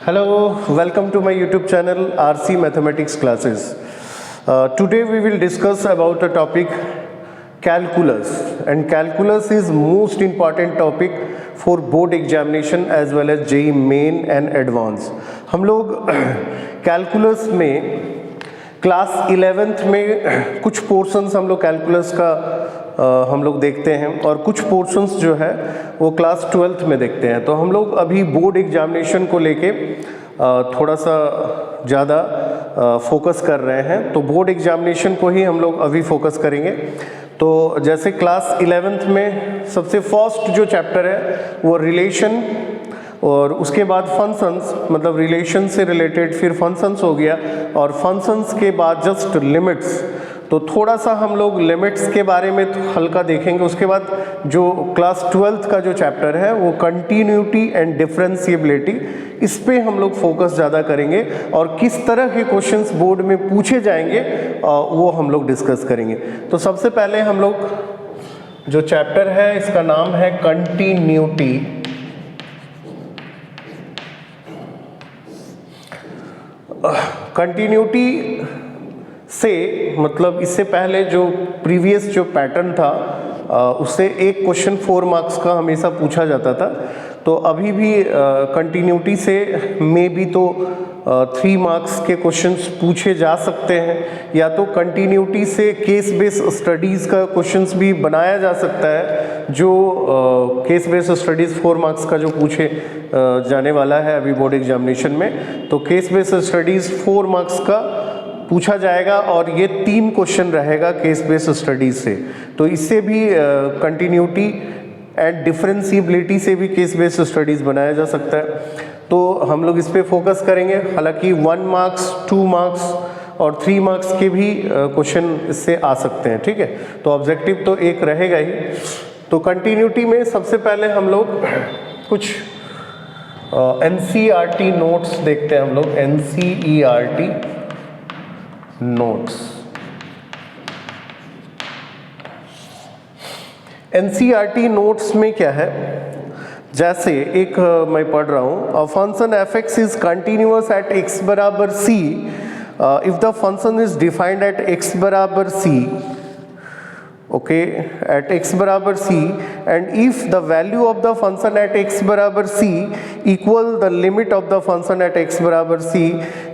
Hello, welcome to my YouTube channel RC Mathematics Classes. Today we will discuss about a topic calculus, and calculus is most important topic for board examination as well as JEE main and advance. हम लोग calculus में class 11th में कुछ portions हम लोग calculus का हम लोग देखते हैं और कुछ पोर्शंस जो है वो क्लास 12th में देखते हैं। तो हम लोग अभी बोर्ड एग्जामिनेशन को लेके थोड़ा सा ज़्यादा फोकस कर रहे हैं, तो बोर्ड एग्जामिनेशन को ही हम लोग अभी फोकस करेंगे। तो जैसे क्लास 11th में सबसे फर्स्ट जो चैप्टर है वो रिलेशन, और उसके बाद फंक्शंस, मतलब रिलेशन से रिलेटेड फिर फंक्शंस हो गया, और फंक्शंस के बाद जस्ट लिमिट्स। तो थोड़ा सा हम लोग लिमिट्स के बारे में हल्का देखेंगे। उसके बाद जो क्लास 12th का जो चैप्टर है वो कंटिन्यूटी एंड डिफरेंशिएबिलिटी, इस पे हम लोग फोकस ज़्यादा करेंगे और किस तरह के क्वेश्चंस बोर्ड में पूछे जाएंगे वो हम लोग डिस्कस करेंगे। तो सबसे पहले हम लोग जो चैप्टर है इसका नाम है कंटिन्यूटी। कंटिन्यूटी से मतलब इससे पहले जो प्रीवियस जो पैटर्न था उससे एक क्वेश्चन 4 मार्क्स का हमेशा पूछा जाता था। तो अभी भी कंटिन्यूटी से में भी तो 3 मार्क्स के क्वेश्चंस पूछे जा सकते हैं, या तो कंटिन्यूटी से केस बेस्ड स्टडीज़ का क्वेश्चंस भी बनाया जा सकता है, जो केस बेस्ड स्टडीज़ 4 मार्क्स का जो पूछे जाने वाला है अभी बोर्ड एग्जामिनेशन में। तो केस बेस्ड स्टडीज़ 4 मार्क्स का पूछा जाएगा और ये 3 क्वेश्चन रहेगा केस बेस्ड स्टडीज से। तो इससे भी कंटिन्यूटी एंड डिफरेंशिएबिलिटी से भी केस बेस्ड स्टडीज बनाया जा सकता है। तो हम लोग इस पे फोकस करेंगे। हालांकि 1 मार्क्स, 2 मार्क्स और 3 मार्क्स के भी क्वेश्चन इससे आ सकते हैं, ठीक है। तो ऑब्जेक्टिव तो एक रहेगा ही। तो कंटिन्यूटी में सबसे पहले हम लोग कुछ NCERT नोट्स देखते हैं। हम लोग NCERT नोट्स। NCERT नोट्स में क्या है, जैसे एक मैं पढ़ रहा हूँ, a function fx is continuous at x बराबर c if the function is defined at x बराबर c, ओके, एट x बराबर c, and if the value of the function at x बराबर c equal the limit of the function at x बराबर c,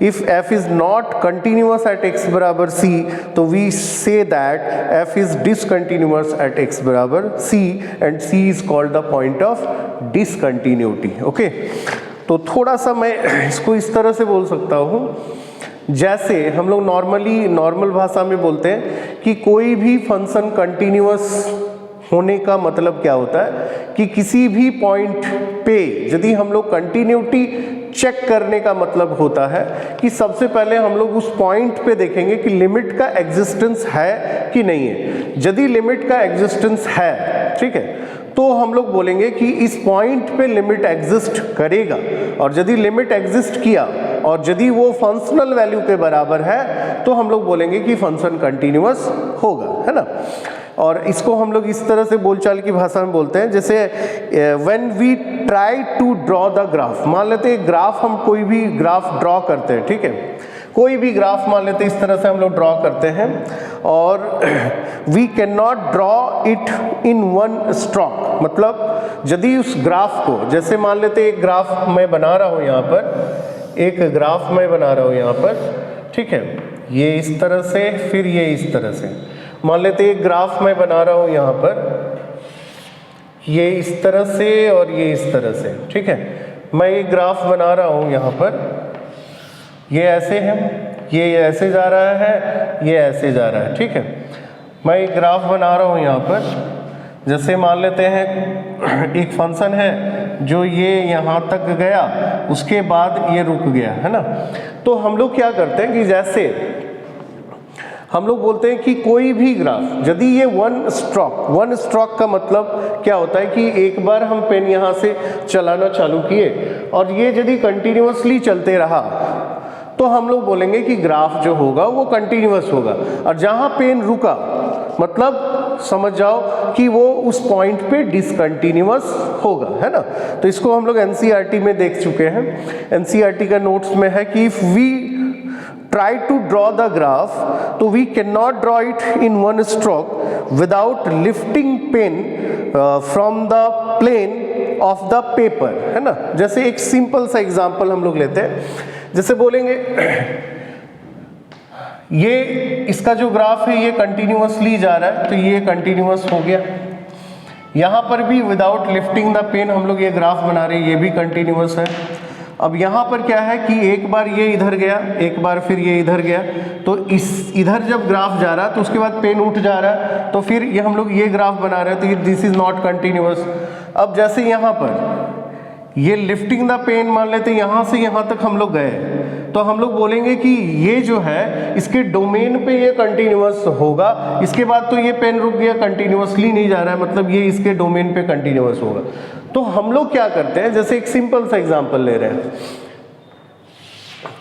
if f is not continuous at x बराबर c, तो we say that f is discontinuous at x बराबर c and c is called the point of discontinuity. Okay, तो थोड़ा सा मैं इसको इस तरह से बोल सकता हूँ, जैसे हम लोग नॉर्मल भाषा में बोलते हैं कि कोई भी फंक्शन कंटिन्यूअस होने का मतलब क्या होता है कि किसी भी पॉइंट पे यदि हम लोग कंटिन्यूटी चेक करने का मतलब होता है कि सबसे पहले हम लोग उस पॉइंट पे देखेंगे कि लिमिट का एग्जिस्टेंस है कि नहीं है। यदि लिमिट का एग्जिस्टेंस है, ठीक है, तो हम लोग बोलेंगे कि इस पॉइंट पे लिमिट एग्जिस्ट करेगा, और यदि लिमिट एग्जिस्ट किया और यदि वो फंक्शनल वैल्यू के बराबर है तो हम लोग बोलेंगे कि फंक्शन कंटिन्यूअस होगा, है ना। और इसको हम लोग इस तरह से बोलचाल की भाषा में बोलते हैं, जैसे when we try to draw the graph. मान लेते हैं ग्राफ, हम कोई भी ग्राफ ड्रॉ करते हैं, ठीक है, कोई भी ग्राफ मान लेते हैं, इस तरह से हम लोग ड्रॉ करते हैं, और we can not draw it in one stroke. मतलब यदि उस ग्राफ को, जैसे मान लेते हैं एक ग्राफ मैं बना रहा हूँ यहाँ पर, एक ग्राफ मैं बना रहा हूँ यहाँ पर, ठीक है, ये इस तरह से, फिर ये इस तरह से। मान लेते हैं एक ग्राफ मैं बना रहा हूँ यहाँ पर, ये इस तरह से और ये इस तरह से, ठीक है। मैं एक ग्राफ बना रहा हूँ यहाँ पर, ये ऐसे है, ये ऐसे जा रहा है, ये ऐसे जा रहा है, ठीक है। मैं एक ग्राफ बना रहा हूँ यहाँ पर, जैसे मान लेते हैं एक फंक्शन है जो ये यहाँ तक गया, उसके बाद ये रुक गया, है ना। तो हम लोग क्या करते हैं कि जैसे हम लोग बोलते हैं कि कोई भी ग्राफ यदि ये वन स्ट्रोक का मतलब क्या होता है कि एक बार हम पेन यहाँ से चलाना चालू किए और ये यदि कंटिन्यूअसली चलते रहा तो हम लोग बोलेंगे कि ग्राफ जो होगा वो कंटिन्यूअस होगा। और जहाँ पेन रुका मतलब समझ जाओ कि वो उस पॉइंट पे डिसकंटिन्यूअस होगा, है ना। तो इसको हम लोग एनसीईआरटी में देख चुके हैं। एनसीईआरटी का नोट्स में है कि if we try to draw the graph, तो we cannot draw it in one stroke without lifting pen from the plane of the paper, है ना। जैसे एक सिंपल सा एग्जांपल हम लोग लेते हैं, जैसे बोलेंगे ये इसका जो ग्राफ है ये कंटिन्यूअसली जा रहा है, तो ये कंटिन्यूअस हो गया। यहाँ पर भी विदाउट लिफ्टिंग द पेन हम लोग ये ग्राफ बना रहे हैं, ये भी कंटिन्यूअस है। अब यहाँ पर क्या है कि एक बार ये इधर गया, एक बार फिर ये इधर गया, तो इस इधर जब ग्राफ जा रहा है तो उसके बाद पेन उठ जा रहा है, तो फिर ये हम लोग ये ग्राफ बना रहे हैं, तो ये दिस इज नॉट कंटिन्यूअस। अब जैसे यहाँ पर ये लिफ्टिंग द पेन मान लेते हैं, यहाँ से यहाँ तक हम लोग गए, तो हम लोग बोलेंगे कि ये जो है इसके डोमेन पे ये कंटिन्यूअस होगा, इसके बाद तो ये पेन रुक गया, कंटिन्यूअसली नहीं जा रहा है, मतलब ये इसके डोमेन पे कंटिन्यूअस होगा। तो हम लोग क्या करते हैं, जैसे एक सिंपल सा एग्जांपल ले रहे हैं,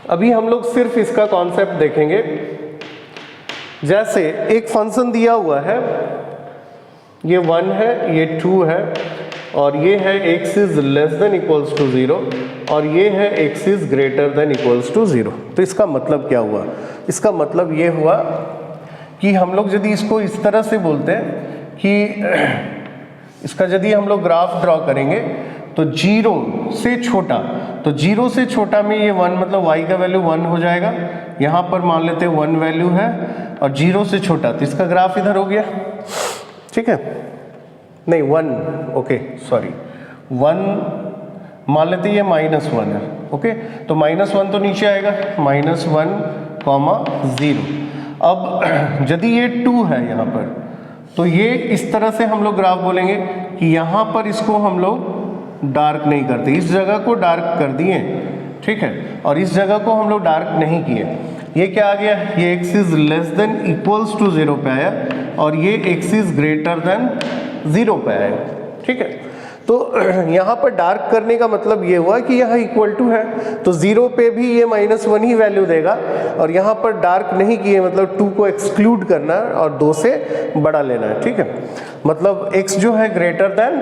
अभी हम लोग सिर्फ इसका कॉन्सेप्ट देखेंगे। जैसे एक फंक्शन दिया हुआ है, ये 1 है, ये 2 है, और ये है x is less than equals to 0, और ये है x is greater than equals to 0। तो इसका मतलब क्या हुआ, इसका मतलब ये हुआ कि हम लोग यदि इसको इस तरह से बोलते हैं कि इसका यदि हम लोग ग्राफ ड्रॉ करेंगे तो 0 से छोटा, तो 0 से छोटा में ये 1 मतलब y का वैल्यू 1 हो जाएगा, यहाँ पर मान लेते हैं 1 वैल्यू है, और 0 से छोटा तो इसका ग्राफ इधर हो गया, ठीक है, नहीं 1, ओके सॉरी 1 मान लेते हैं, ये -1 है, ओके, तो -1 तो नीचे आएगा, -1, 0। अब यदि ये 2 है यहाँ पर, तो ये इस तरह से हम लोग ग्राफ बोलेंगे कि यहाँ पर इसको हम लोग डार्क नहीं करते, इस जगह को डार्क कर दिए, ठीक है, और इस जगह को हम लोग डार्क नहीं किए। ये क्या आ गया, ये x is less than equals to 0 पे आया, और ये x इज ग्रेटर देन 0 पे आया, ठीक है। तो यहाँ पर डार्क करने का मतलब ये हुआ कि यहाँ इक्वल टू है, तो 0 पे भी ये -1 ही वैल्यू देगा, और यहाँ पर डार्क नहीं किए मतलब 2 को एक्सक्लूड करना है और 2 से बड़ा लेना है, ठीक है। मतलब x जो है ग्रेटर देन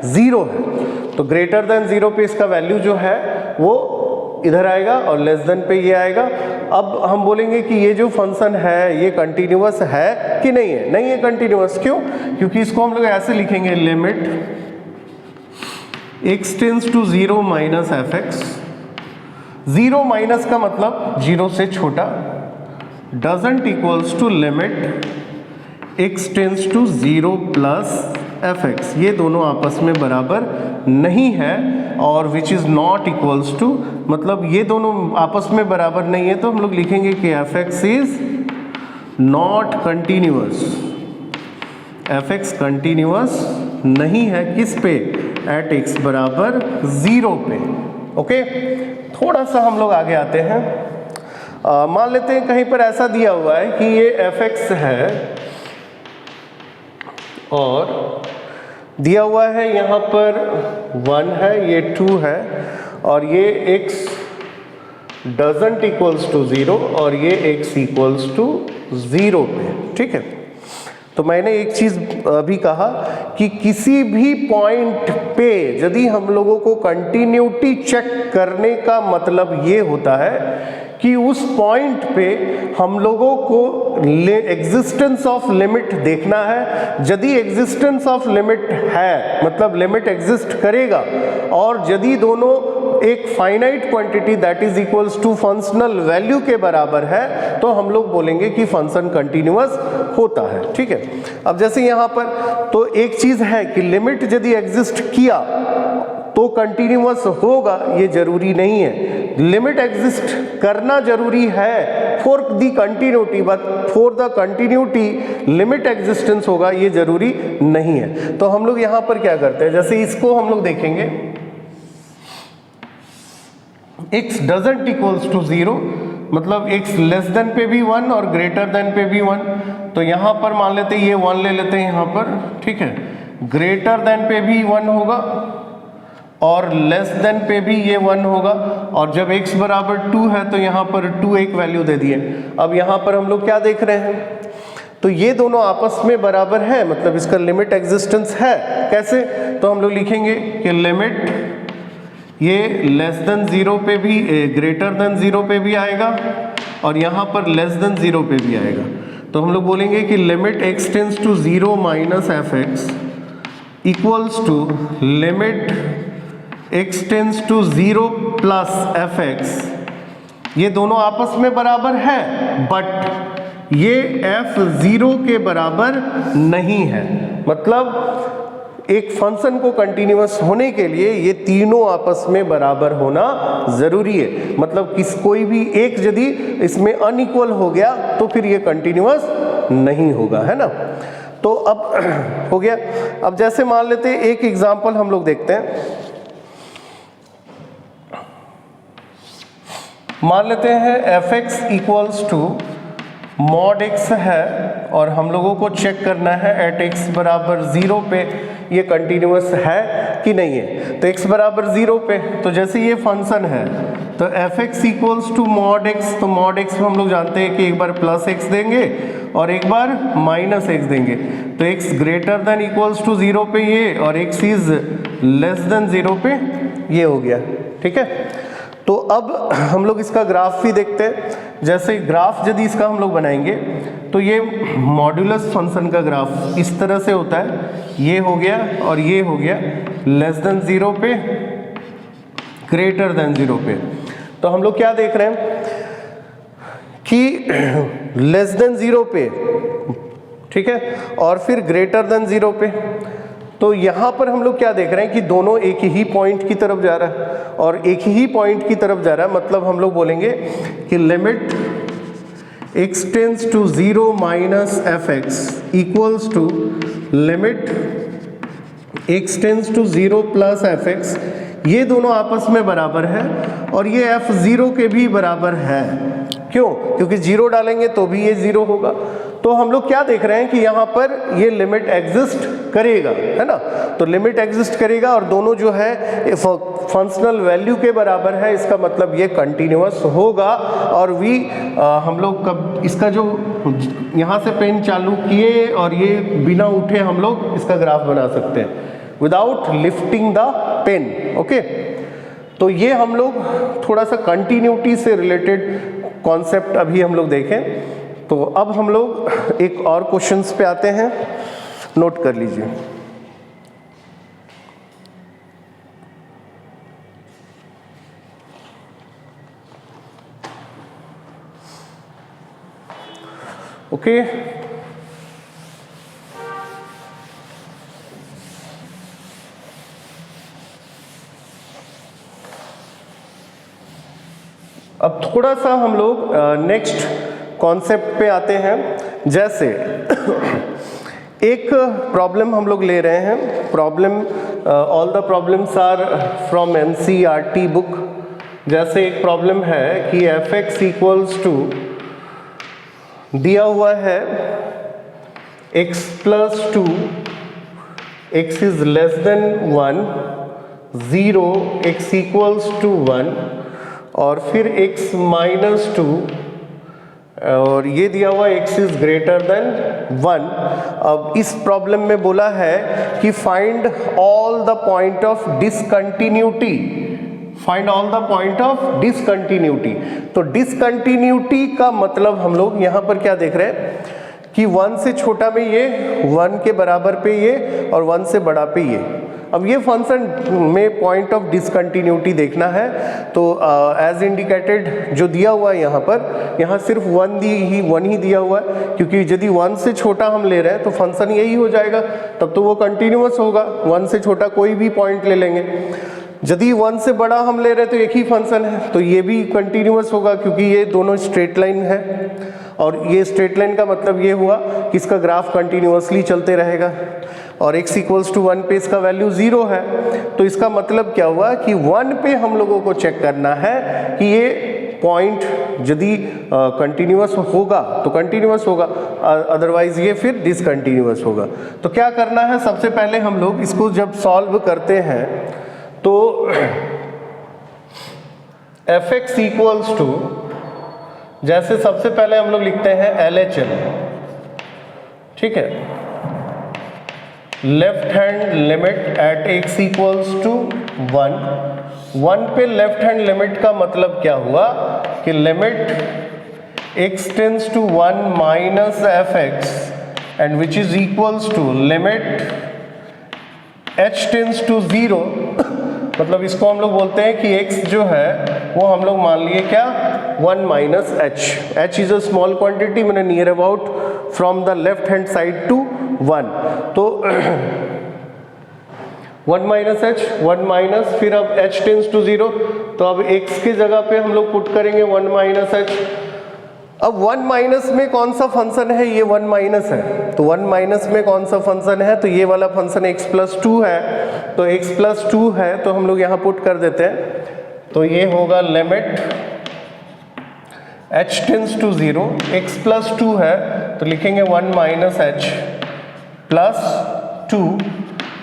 0 है, तो ग्रेटर देन 0 पे इसका वैल्यू जो है वो इधर आएगा, और लेस देन पे ये आएगा। अब हम बोलेंगे कि ये जो फंक्शन है ये कंटिन्यूअस है कि नहीं है, नहीं है कंटिन्यूअस, क्यों, क्योंकि इसको हम लोग ऐसे लिखेंगे, limit x tends to 0 minus fx, 0 minus का मतलब 0 से छोटा, doesn't equals to limit x tends to 0 plus fx, ये दोनों आपस में बराबर नहीं है, और which is not equals to, मतलब ये दोनों आपस में बराबर नहीं है, तो हम लोग लिखेंगे कि fx is not continuous, fx continuous नहीं है, किस पे, एट x बराबर 0 पे, ओके। थोड़ा सा हम लोग आगे आते हैं, मान लेते हैं कहीं पर ऐसा दिया हुआ है कि ये fx है, और दिया हुआ है यहाँ पर 1 है, ये 2 है, और ये x डजंट इक्वल्स टू 0, और ये x इक्वल्स टू 0 पे, ठीक है। तो मैंने एक चीज़ अभी कहा कि किसी भी पॉइंट पे यदि हम लोगों को कंटिन्यूटी चेक करने का मतलब ये होता है कि उस पॉइंट पे हम लोगों को एग्जिस्टेंस ऑफ लिमिट देखना है। यदि एग्जिस्टेंस ऑफ लिमिट है मतलब लिमिट एग्जिस्ट करेगा, और यदि दोनों एक finite quantity that is equals to functional value के बराबर है, तो हम लोग बोलेंगे कि फंक्शन कंटिन्यूअस होता है, ठीक है। अब जैसे यहाँ पर तो एक चीज है कि लिमिट यदि एग्जिस्ट किया तो कंटिन्यूअस होगा, ये जरूरी नहीं है। लिमिट एग्जिस्ट करना जरूरी है for the continuity, but for the continuity limit existence होगा, ये जरूरी नहीं है। तो हम लोग यहाँ पर क्या करते हैं, जैसे इसको हम लोग देखेंगे, x डजंट इक्वल्स टू 0, मतलब x लेस देन पे भी 1 और ग्रेटर देन पे भी 1, तो यहाँ पर मान लेते हैं ये 1 ले लेते हैं यहाँ पर, ठीक है। ग्रेटर देन पे भी 1 होगा और लेस देन पे भी ये 1 होगा, और जब x बराबर 2 है तो यहाँ पर 2 एक वैल्यू दे दिए। अब यहाँ पर हम लोग क्या देख रहे हैं, तो ये दोनों आपस में बराबर है, मतलब इसका लिमिट एग्जिस्टेंस है। कैसे? तो हम लोग लिखेंगे कि लिमिट ये लेस देन 0 पे भी, ग्रेटर देन 0 पे भी आएगा और यहाँ पर लेस देन 0 पे भी आएगा। तो हम लोग बोलेंगे कि limit x tends to 0 minus f x equals to limit x tends to 0 plus f x. ये दोनों आपस में बराबर है, बट ये f 0 के बराबर नहीं है। मतलब एक फंक्शन को कंटिन्यूअस होने के लिए ये तीनों आपस में बराबर होना जरूरी है। मतलब कोई भी एक यदि इसमें अनइक्वल हो गया तो फिर ये कंटिन्यूअस नहीं होगा, है ना। तो अब हो गया। अब जैसे मान लेते हैं, एक एग्जांपल हम लोग देखते हैं। मान लेते हैं f x equals to mod x है और हम लोगों को चेक करना है एट एक्स बराबर 0 पे ये कंटिन्यूअस है कि नहीं है। तो x बराबर 0 पे, तो जैसे ये फंक्शन है तो f x equals to mod x, तो मॉड एक्स हम लोग जानते हैं कि एक बार प्लस एक्स देंगे और एक बार माइनस एक्स देंगे। तो x greater than equals to 0 पे ये और x इज लेस देन 0 पे ये हो गया। ठीक है, तो अब हम लोग इसका ग्राफ भी देखते हैं। जैसे ग्राफ यदि इसका हम लोग बनाएंगे तो ये मॉड्यूलस फंक्शन का ग्राफ इस तरह से होता है, ये हो गया और ये हो गया लेस देन 0 पे ग्रेटर देन 0 पे। तो हम लोग क्या देख रहे हैं कि लेस देन 0 पे, ठीक है, और फिर ग्रेटर देन 0 पे। तो यहाँ पर हम लोग क्या देख रहे हैं कि दोनों एक ही पॉइंट की तरफ जा रहा है और एक ही पॉइंट की तरफ जा रहा है। मतलब हम लोग बोलेंगे कि limit x tends to 0 minus f x equals to limit x tends to 0 plus f x. ये दोनों आपस में बराबर है और ये f 0 के भी बराबर है। क्यों? क्योंकि 0 डालेंगे तो भी ये 0 होगा। तो हम लोग क्या देख रहे हैं कि यहाँ पर ये लिमिट एग्जिस्ट करेगा, है ना। तो लिमिट एग्जिस्ट करेगा और दोनों जो है फंक्शनल वैल्यू के बराबर है, इसका मतलब ये कंटिन्यूअस होगा। और हम लोग कब इसका जो यहाँ से पेन चालू किए और ये बिना उठे हम लोग इसका ग्राफ बना सकते हैं without lifting the pen. Okay, तो ये हम लोग थोड़ा सा कंटिन्यूटी से रिलेटेड कॉन्सेप्ट अभी हम लोग देखें। तो अब हम लोग एक और क्वेश्चंस पे आते हैं, नोट कर लीजिए। ओके, अब थोड़ा सा हम लोग नेक्स्ट कॉन्सेप्ट पे आते हैं। जैसे एक प्रॉब्लम हम लोग ले रहे हैं, problem all the problems are from NCERT book. जैसे एक प्रॉब्लम है कि एफ एक्स इक्वल्स टू दिया हुआ है x plus 2, x is less than 1, 0, x equals to 1 और फिर x माइनस 2 और ये दिया हुआ x इज ग्रेटर देन 1। अब इस प्रॉब्लम में बोला है कि find all the point of discontinuity, find all the point of discontinuity. तो डिसकंटिन्यूटी का मतलब हम लोग यहाँ पर क्या देख रहे हैं कि 1 से छोटा में ये, 1 के बराबर पे ये और 1 से बड़ा पे ये। अब ये फंक्शन में पॉइंट ऑफ डिसकंटिन्यूटी देखना है। तो एज इंडिकेटेड जो दिया हुआ है यहाँ पर, यहाँ सिर्फ 1 ही दिया हुआ है, क्योंकि यदि 1 से छोटा हम ले रहे हैं तो फंक्शन यही हो जाएगा, तब तो वो कंटिन्यूअस होगा। 1 से छोटा कोई भी पॉइंट ले लेंगे। यदि 1 से बड़ा हम ले रहे हैं तो एक ही फंक्शन है, तो ये भी कंटिन्यूअस होगा क्योंकि ये दोनों स्ट्रेट लाइन है और ये स्ट्रेट लाइन का मतलब ये हुआ कि इसका ग्राफ कंटिन्यूअसली चलते रहेगा और x इक्वल्स टू 1 पे इसका वैल्यू 0 है। तो इसका मतलब क्या हुआ कि 1 पे हम लोगों को चेक करना है कि ये पॉइंट यदि कंटिन्यूअस होगा तो कंटिन्यूअस होगा, अदरवाइज ये फिर डिसकंटिन्यूअस होगा। तो क्या करना है, सबसे पहले हम लोग इसको जब सॉल्व करते हैं तो एफ एक्स इक्वल्स टू, जैसे सबसे पहले हम लोग लिखते हैं LHL, ठीक है, left hand limit at x equals to 1 पे लेफ्ट हैंड लिमिट का मतलब क्या हुआ कि limit x tends to 1 minus f x and which is equals to limit h tends to 0, मतलब इसको हम लोग बोलते हैं कि x जो है वो हम लोग मान लिए क्या 1 minus h is a small quantity, मैंने near about from the left hand side to 1, तो 1 माइनस h 1 माइनस, फिर अब h टेंस टू 0, तो अब x की जगह पे हम लोग पुट करेंगे 1 माइनस h। अब 1 माइनस में कौन सा फंक्शन है, ये 1 माइनस है, तो 1 माइनस में कौन सा फंक्शन है, तो ये वाला फंक्शन x प्लस 2 है, तो x प्लस 2 है तो हम लोग यहाँ पुट कर देते हैं, तो ये होगा limit h tends to 0, x plus 2 है तो लिखेंगे 1 माइनस h प्लस 2,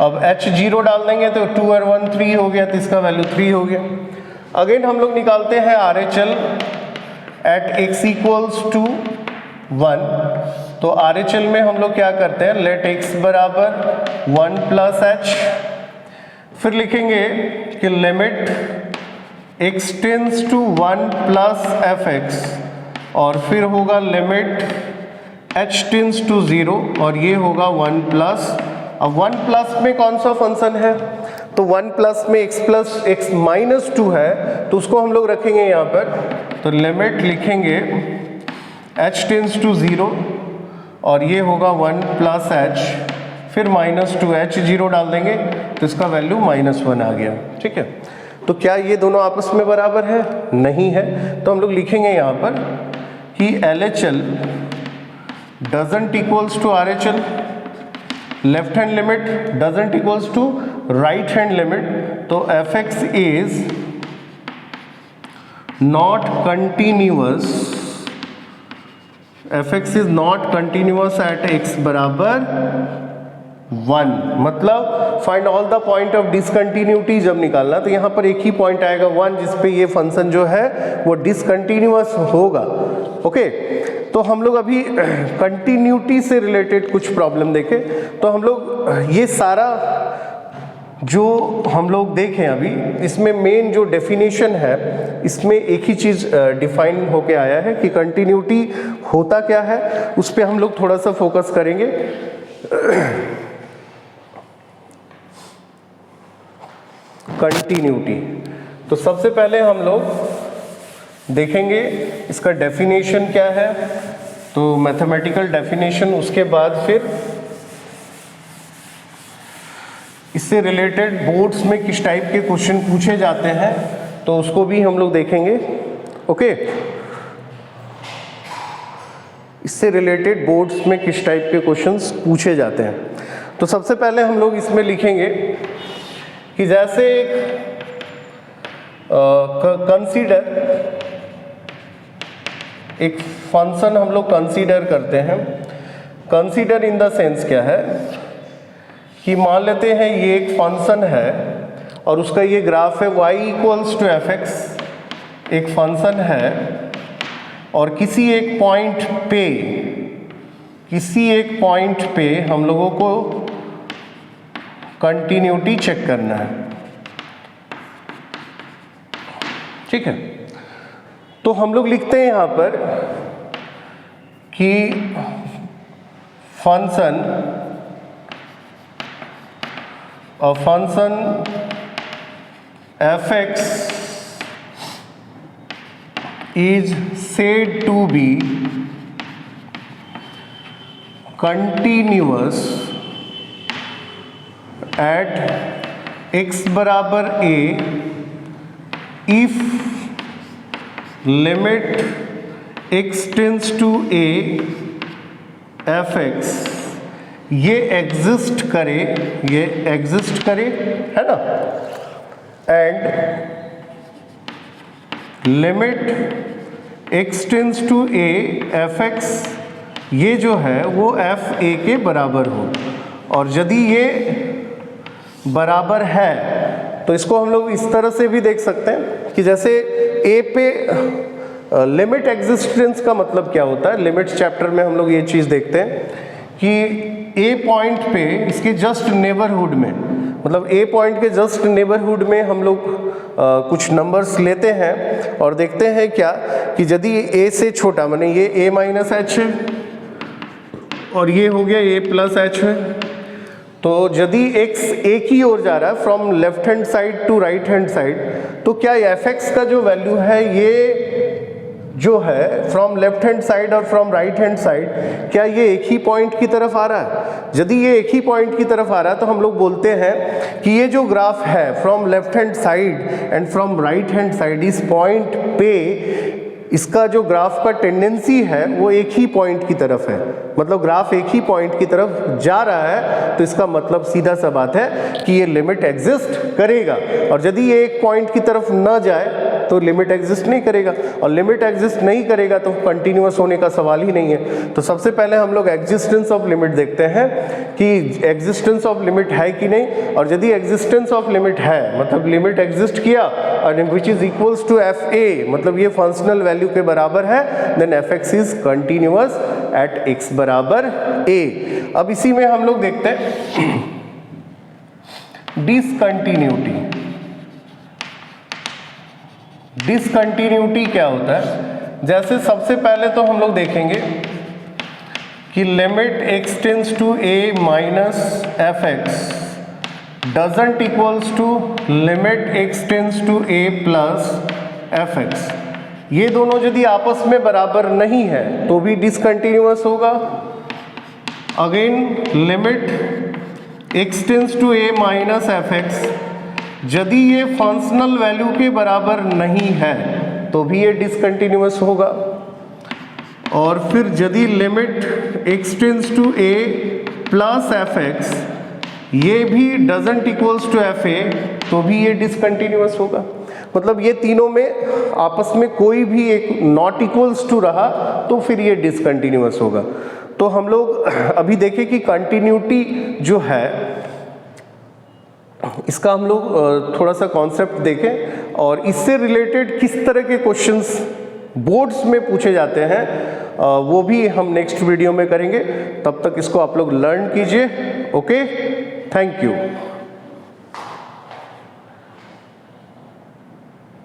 अब h 0 डाल देंगे तो 2 और 1 3 हो गया, तो इसका वैल्यू 3 हो गया। अगेन हम लोग निकालते हैं RHL at x equals to 1, तो RHL में हम लोग क्या करते हैं, लेट x बराबर 1 प्लस h, फिर लिखेंगे कि limit x tends to 1 plus f x, और फिर होगा लिमिट h टेंस टू 0, और ये होगा 1 प्लस, अब 1 प्लस में कौन सा फंक्शन है, तो 1 प्लस में x प्लस x माइनस 2 है, तो उसको हम लोग रखेंगे यहाँ पर, तो लिमिट लिखेंगे h टेंस टू 0, और ये होगा 1 प्लस h, फिर माइनस 2, h 0 डाल देंगे तो इसका वैल्यू -1 आ गया। ठीक है, तो क्या ये दोनों आपस में बराबर है, नहीं है, तो हम लोग लिखेंगे यहाँ पर कि LHL doesn't equals to RHL, left hand limit doesn't equals to right hand limit, तो fx is not continuous, fx is not continuous at x बराबर 1, मतलब find all the point of discontinuity जब निकालना, तो यहाँ पर एक ही पॉइंट आएगा 1 जिसपे ये फंक्शन जो है वो डिसकंटिन्यूअस होगा। ओके, तो हम लोग अभी कंटिन्यूटी से रिलेटेड कुछ प्रॉब्लम देखें, तो हम लोग ये सारा जो हम लोग देखें अभी, इसमें मेन जो डेफिनेशन है इसमें एक ही चीज़ डिफाइन होके आया है कि कंटिन्यूटी होता क्या है, उस पर हम लोग थोड़ा सा फोकस करेंगे। कंटिन्यूटी, तो सबसे पहले हम लोग देखेंगे इसका डेफिनेशन क्या है, तो मैथमेटिकल डेफिनेशन, उसके बाद फिर इससे रिलेटेड बोर्ड्स में किस टाइप के क्वेश्चन पूछे जाते हैं तो उसको भी हम लोग देखेंगे। ओके, इससे रिलेटेड बोर्ड्स में किस टाइप के क्वेश्चंस पूछे जाते हैं, तो सबसे पहले हम लोग इसमें लिखेंगे कि जैसे कंसीडर एक फंक्शन हम लोग कंसीडर करते हैं, कंसीडर इन द सेंस क्या है कि मान लेते हैं ये एक फंक्शन है और उसका ये ग्राफ है y equals to f x, एक फंक्शन है और किसी एक पॉइंट पे हम लोगों को कंटिन्यूटी चेक करना है। ठीक है, तो हम लोग लिखते हैं यहाँ पर कि function F x is said to be continuous at x बराबर a if limit x tends to a fx ये एग्जिस्ट करे है ना, and limit x tends to a f x ये जो है वो एफ ए के बराबर हो, और यदि ये बराबर है तो इसको हम लोग इस तरह से भी देख सकते हैं कि जैसे a पे लिमिट एग्जिस्टेंस का मतलब क्या होता है, लिमिट्स चैप्टर में हम लोग ये चीज़ देखते हैं कि ए पॉइंट पे इसके जस्ट नेबरहुड में, मतलब ए पॉइंट के जस्ट नेबरहुड में हम लोग कुछ नंबर्स लेते हैं और देखते हैं क्या कि यदि ए से छोटा, माने ये ए माइनस एच है और ये हो गया ए प्लस एच है, तो यदि x ए की ओर जा रहा है from left hand side to right hand side, तो क्या f(x) का जो वैल्यू है ये जो है फ्रॉम लेफ्ट हैंड साइड और फ्रॉम राइट हैंड साइड, क्या ये एक ही पॉइंट की तरफ आ रहा है? यदि ये एक ही पॉइंट की तरफ आ रहा है तो हम लोग बोलते हैं कि ये जो ग्राफ है from left hand side and from right hand side, इस पॉइंट पे इसका जो ग्राफ का टेंडेंसी है वो एक ही पॉइंट की तरफ है, मतलब ग्राफ एक ही पॉइंट की तरफ जा रहा है, तो इसका मतलब सीधा सा बात है कि ये लिमिट एग्जिस्ट करेगा। और यदि ये एक पॉइंट की तरफ ना जाए तो लिमिट एग्जिस्ट नहीं करेगा, और लिमिट एग्जिस्ट नहीं करेगा तो कंटिन्यूअस होने का सवाल ही नहीं है। तो सबसे पहले हम लोग एग्जिस्टेंस ऑफ लिमिट देखते हैं कि एग्जिस्टेंस ऑफ लिमिट है कि नहीं, और यदि एग्जिस्टेंस ऑफ लिमिट है, मतलब लिमिट एग्जिस्ट किया और which is equals to f a, मतलब ये फंक्शनल वैल्यू के बराबर है, then f(x) is continuous at x बराबर a। अब इसी में हम लोग देखते हैं डिसकंटिन्यूटी। डिसकंटिन्यूटी क्या होता है? जैसे सबसे पहले तो हम लोग देखेंगे कि limit x tends to a minus f(x) doesn't equals to limit x tends to a plus f(x). ये दोनों यदि आपस में बराबर नहीं है तो भी डिसकंटिन्यूअस होगा। Again limit x tends to a minus f(x) यदि ये फंक्शनल वैल्यू के बराबर नहीं है तो भी ये डिसकंटिन्यूअस होगा। और फिर यदि limit x tends to a plus f(x) ये भी डजंट इक्वल्स टू f(a) तो भी ये डिसकंटिन्यूअस होगा। मतलब ये तीनों में आपस में कोई भी एक नॉट इक्वल्स टू रहा तो फिर ये डिसकंटिन्यूअस होगा। तो हम लोग अभी देखें कि कंटिन्यूटी जो है इसका हम लोग थोड़ा सा कॉन्सेप्ट देखें और इससे रिलेटेड किस तरह के क्वेश्चंस बोर्ड्स में पूछे जाते हैं वो भी हम नेक्स्ट वीडियो में करेंगे। तब तक इसको आप लोग लर्न कीजिए। Okay, thank you.